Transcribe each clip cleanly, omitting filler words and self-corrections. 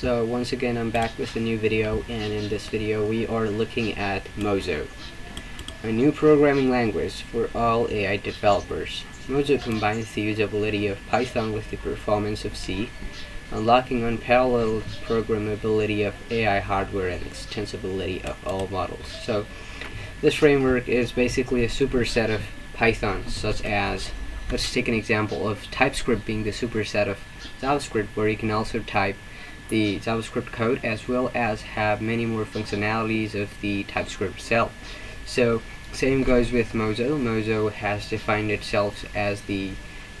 So once again, I'm back with a new video, and in this video we are looking at Mozo, a new programming language for all AI developers. Mozo combines the usability of Python with the performance of C, unlocking unparalleled programmability of AI hardware and extensibility of all models. So this framework is basically a superset of Python, such as, let's take an example of TypeScript being the superset of JavaScript, where you can also type the JavaScript code as well as have many more functionalities of the TypeScript itself. So same goes with Mozo. Mozo has defined itself as the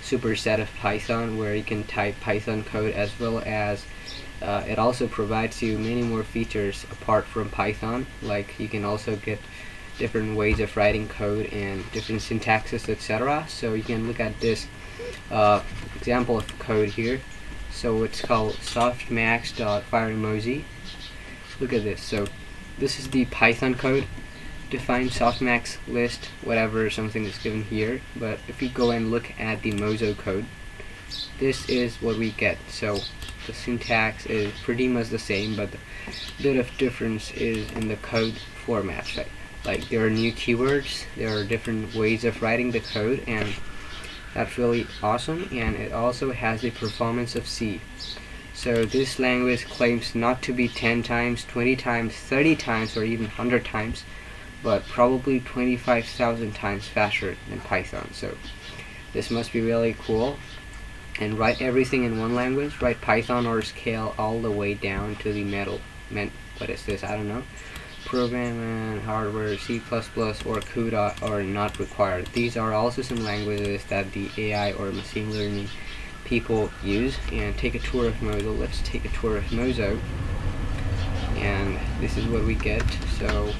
superset of Python, where you can type Python code as well as it also provides you many more features apart from Python, like you can also get different ways of writing code and different syntaxes, etc. So you can look at this example of code here. So it's called softmax.fireemoji. Look at this. So this is the Python code. Define softmax list, whatever something is given here. But if you go and look at the Mozo code, this is what we get. So the syntax is pretty much the same, but the bit of difference is in the code format, right? Like there are new keywords, there are different ways of writing the code, and that's really awesome. And it also has the performance of C. So this language claims not to be 10 times, 20 times, 30 times, or even 100 times, but probably 25,000 times faster than Python. So this must be really cool. And write everything in one language, write Python or scale all the way down to the what is this? I don't know. Program and hardware, C++ or CUDA are not required. These are also some languages that the AI or machine learning people use. And take a tour of Mozo. Let's take a tour of Mozo. And this is what we get. So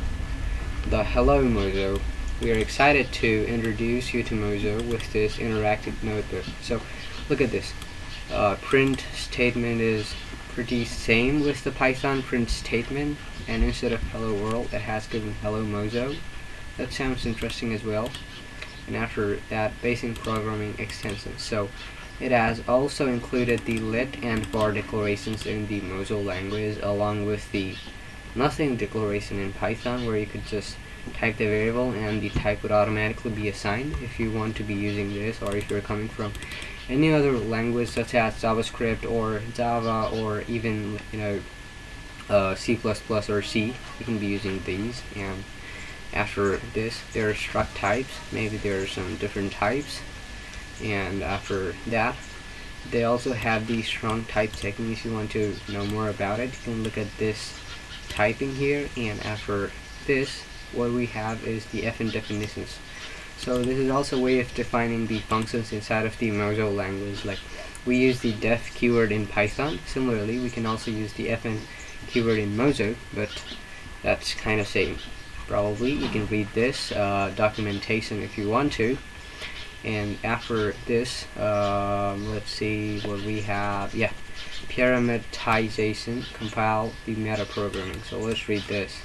the hello Mozo. We are excited to introduce you to Mozo with this interactive notebook. So look at this. Print statement is pretty same with the Python print statement, and instead of hello world it has given hello Mozo. That sounds interesting as well. And after that, basic programming extensions. So it has also included the let and var declarations in the Mozo language, along with the nothing declaration in Python, where you could just type the variable and the type would automatically be assigned if you want to be using this, or if you're coming from any other language such as JavaScript or Java or even C++ or C. You can be using these. And after this, there are struct types. Maybe there are some different types. And after that, they also have the strong type techniques. If you want to know more about it, you can look at this typing here. And after this, what we have is the FN definitions. So this is also a way of defining the functions inside of the Mozo language. Like we use the def keyword in Python. Similarly, we can also use the FN keyword in Mozo, but that's kind of same. Probably you can read this documentation if you want to. And after this, let's see what we have. Yeah, parameterization, compile the meta programming. So let's read this.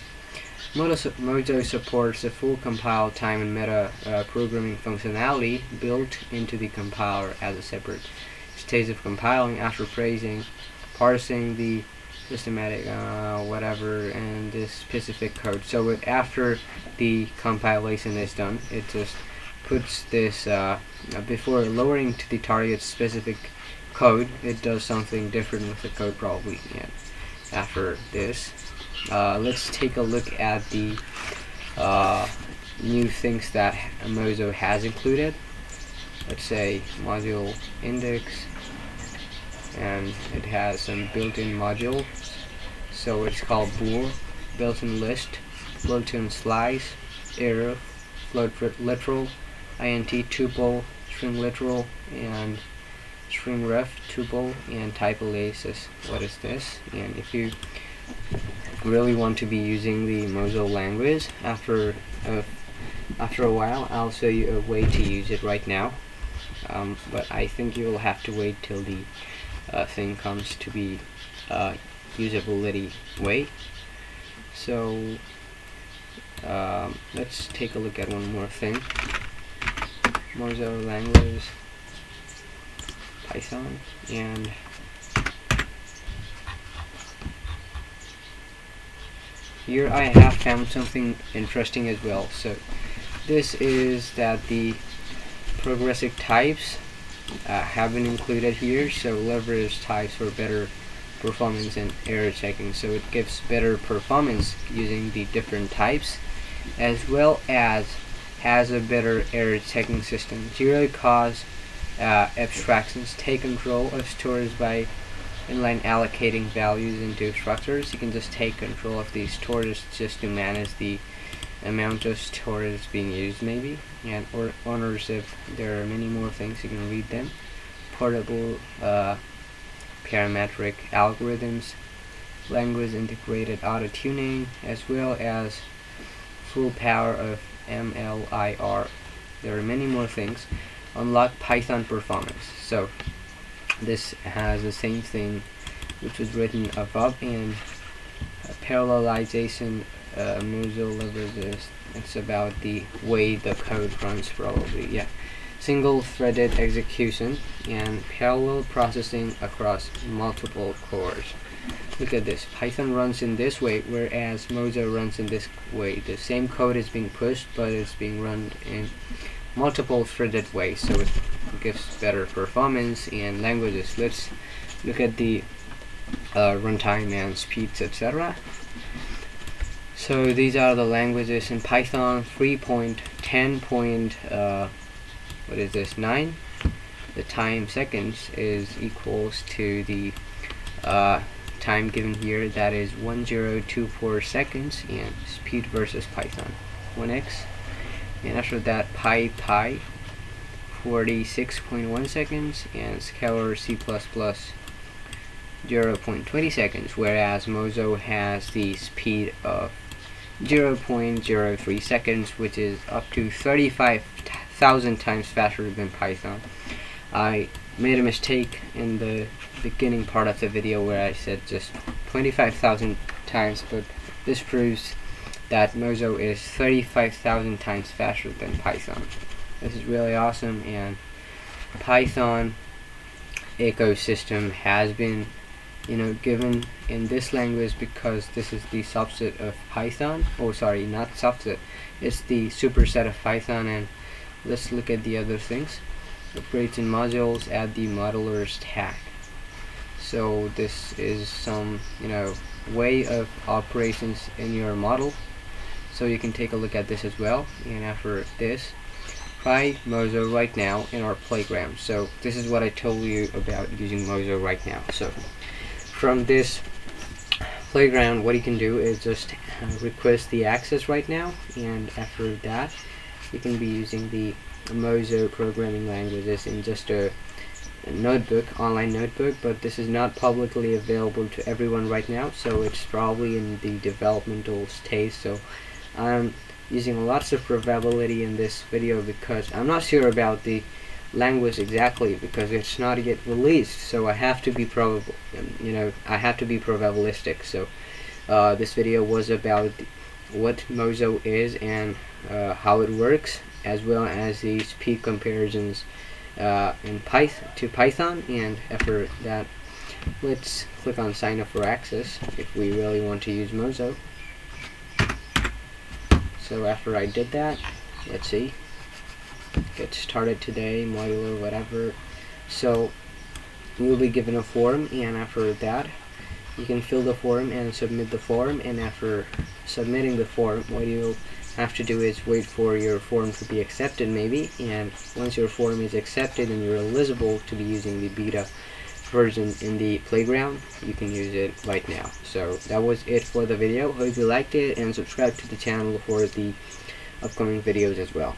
Mozo supports the full compile time and meta programming functionality built into the compiler as a separate stage of compiling after parsing the systematic whatever and this specific code. So after the compilation is done, it just puts this before lowering to the target specific code, it does something different with the code probably. And after this, let's take a look at the new things that Mozo has included. Let's say module index, and it has some built-in modules. So it's called bool, built-in list, built-in slice, arrow, float literal, int tuple, string literal, and string ref tuple, and type aliases. What is this? And if you really want to be using the Mozo language, after a while I'll show you a way to use it right now, but I think you will have to wait till the thing comes to be usability way. So let's take a look at one more thing. Mozo language, Python, and here I have found something interesting as well. So this is that the progressive types have been included here, so leverage types for better performance and error checking. So it gives better performance using the different types, as well as has a better error checking system. Zero cause abstractions take control of stores by inline allocating values into structures. You can just take control of these stores just to manage the amount of storage being used, maybe, and or ownership. There are many more things, you can read them. Portable parametric algorithms, language integrated auto tuning, as well as full power of MLIR. There are many more things. Unlock Python performance. So this has the same thing which was written above, and parallelization, Mozo leverages. It's about the way the code runs, probably. Yeah, single-threaded execution and parallel processing across multiple cores. Look at this. Python runs in this way, whereas Mozo runs in this way. The same code is being pushed, but it's being run in multiple threaded ways, so it gives better performance and languages. Let's look at the runtime and speeds, etc. So these are the languages in Python 3.10. What is this? 9. The time seconds is equals to the time given here, that is 1024 seconds, and speed versus Python 1x. And after that, Pi 46.1 seconds, and Scalar C++ 0.20 seconds, whereas Mozo has the speed of 0.03 seconds, which is up to 35,000 times faster than Python. I made a mistake in the beginning part of the video where I said just 25,000 times, but this proves that Mozo is 35,000 times faster than Python. This is really awesome, and Python ecosystem has been, given in this language because this is the subset of Python. Oh, sorry, not subset. It's the superset of Python. And let's look at the other things. Upgrades in modules, add the modelers tag. So this is some, way of operations in your model. So you can take a look at this as well. And after this, try Mozo right now in our playground. So this is what I told you about using Mozo right now. So from this playground, what you can do is just request the access right now, and after that you can be using the Mozo programming languages in just a notebook, online notebook, but this is not publicly available to everyone right now, so it's probably in the developmental stage. So I'm using lots of probability in this video because I'm not sure about the language exactly because it's not yet released, so I have to be I have to be probabilistic. So this video was about what Mozo is and how it works, as well as the speed comparisons in Python. And after that, let's click on sign up for access if we really want to use Mozo. So after I did that, let's see, get started today, modular, whatever. So you'll be given a form, and after that you can fill the form and submit the form. And after submitting the form, what you'll have to do is wait for your form to be accepted, maybe, and once your form is accepted and you're eligible to be using the beta version in the playground, you can use it right now. So that was it for the video. Hope you liked it, and subscribe to the channel for the upcoming videos as well.